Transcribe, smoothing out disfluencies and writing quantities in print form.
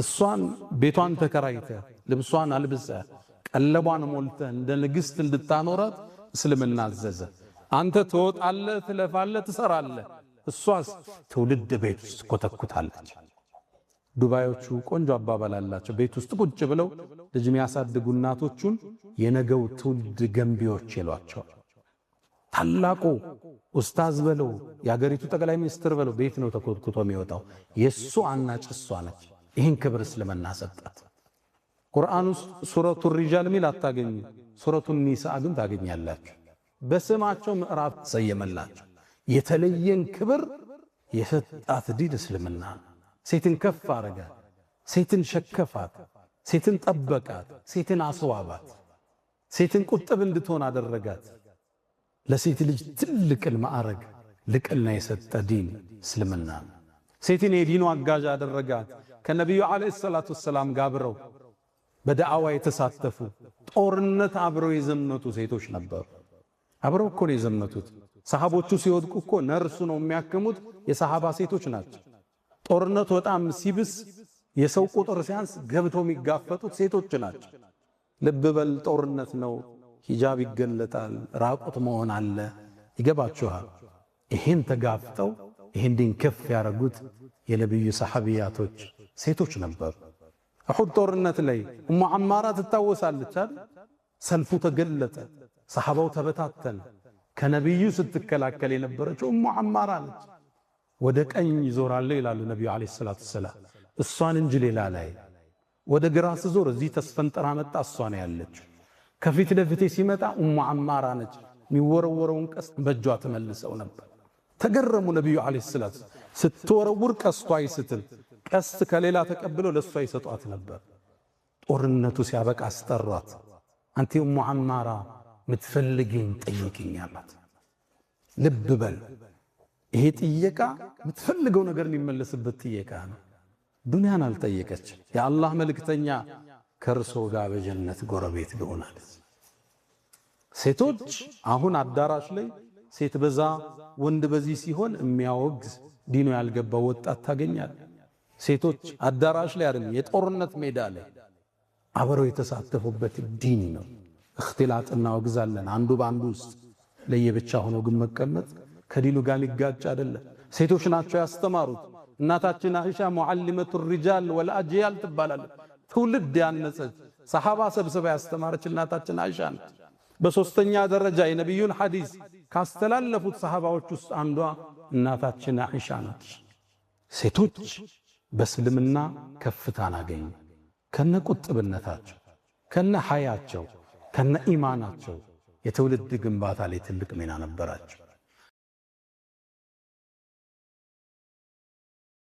እሷን ቤቷን ተከራይተ ልብሷን አልብሰ ቀለቧን ሞልተ እንደ ንግስት እንድታኖራት እስልምና አዘዘ። አንተ ትወጣለህ፣ ትለፋለህ፣ ትሰራለህ፣ እሷስ ትውልድ ቤት ውስጥ ኮተኩታለች። ዱባዮቹ ቆንጆ አባባል አላቸው። ቤት ውስጥ ቁጭ ብለው ልጅ የሚያሳድጉ እናቶቹን የነገው ትውልድ ገንቢዎች ይሏቸዋል። ታላቁ ኡስታዝ በለው የሀገሪቱ ጠቅላይ ሚኒስትር በለው ቤት ነው ተኮትኩቶ የሚወጣው። የሱ አናጭ እሷ ነች። ይህን ክብር እስልምና ሰጣት። ቁርአን ውስጥ ሱረቱ ሪጃል ሚል አታገኙ፣ ሱረቱ ኒሳ ግን ታገኛላችሁ። በስማቸው ምዕራፍ ሰየመላቸው። የተለየን ክብር የሰጣት ዲን እስልምና። ሴትን ከፍ አረጋት፣ ሴትን ሸከፋት፣ ሴትን ጠበቃት፣ ሴትን አስዋባት፣ ሴትን ቁጥብ እንድትሆን አደረጋት። ለሴት ልጅ ትልቅን ማዕረግ ልቅና የሰጠ ዲን እስልምና። ሴትን የዲኑ አጋዥ አደረጋት። ከነቢዩ ዓለይሂ ሰላቱ ወሰላም ጋር አብረው በዳዕዋ የተሳተፉ ጦርነት አብረው የዘመቱ ሴቶች ነበሩ። አብረው እኮ ነው የዘመቱት። ሰሃቦቹ ሲወድቁ እኮ ነርሱ ነው የሚያክሙት የሰሃባ ሴቶች ናቸው። ጦርነቱ በጣም ሲብስ የሰው ቁጥር ሲያንስ ገብተው የሚጋፈጡት ሴቶች ናቸው። ልብ በል ጦርነት ነው፣ ሂጃብ ይገለጣል፣ ራቁት መሆን አለ። ይገባችኋል? ይሄን ተጋፍጠው ይሄን ዲን ከፍ ያደረጉት የነብዩ ሰሐቢያቶች ሴቶች ነበሩ። እሑድ ጦርነት ላይ ኡሙ አማራ ትታወሳለች አይደል? ሰልፉ ተገለጠ፣ ሰሐባው ተበታተነ። ከነብዩ ስትከላከል የነበረችው ኡሙ አማራ ነች። ወደ ቀኝ ይዞራለሁ ይላሉ ነብዩ አለይሂ ሰላቱ ሰላም፣ እሷን እንጂ ሌላ ላይ። ወደ ግራ ስዞር እዚህ ተስፈንጠራ መጣ፣ እሷ ነው ያለችው። ከፊት ለፊቴ ሲመጣ ኡሙ አማራ ነች። የሚወረወረውን ቀስት በእጇ ተመልሰው ነበር። ተገረሙ ነብዩ አለይሂ ሰላቱ። ስትወረውር ቀስቷ አይስትም፣ ቀስት ከሌላ ተቀብለው ለሷ ይሰጧት ነበር። ጦርነቱ ሲያበቃ አስጠሯት። አንቲ ኡሙ አማራ ምትፈልጊኝ ጠይቂኝ አላት። ልብ በል ይሄ ጥየቃ ምትፈልገው ነገር የሚመለስበት ጥየቃ ነው። ዱንያን አልጠየቀች። የአላህ መልእክተኛ ከርሶ ጋር በጀነት ጎረቤት ልሆናለች። ሴቶች አሁን አዳራሽ ላይ ሴት በዛ ወንድ በዚህ ሲሆን የሚያወግዝ ዲኑ ያልገባው ወጣት ታገኛል። ሴቶች አዳራሽ ላይ አይደለም የጦርነት ሜዳ ላይ አብረው የተሳተፉበት ዲን ነው። እክትላጥ እናወግዛለን። አንዱ በአንዱ ውስጥ ለየብቻ ሆኖ ግን መቀመጥ ከዲኑ ጋር ሊጋጭ አይደለም። ሴቶች ናቸው ያስተማሩት። እናታችን አይሻ ሙዓሊመቱ ሪጃል ወልአጅያል ትባላለች። ትውልድ ያነጸች ሰሃባ ሰብስባ ያስተማረች እናታችን አይሻ ነች። በሶስተኛ ደረጃ የነብዩን ሐዲስ ካስተላለፉት ሰሃባዎች ውስጥ አንዷ እናታችን አይሻ ነች። ሴቶች በእስልምና ከፍታን አገኙ። ከነ ቁጥብነታቸው፣ ከነ ሐያቸው፣ ከነ ኢማናቸው የትውልድ ግንባታ ላይ ትልቅ ሚና ነበራቸው።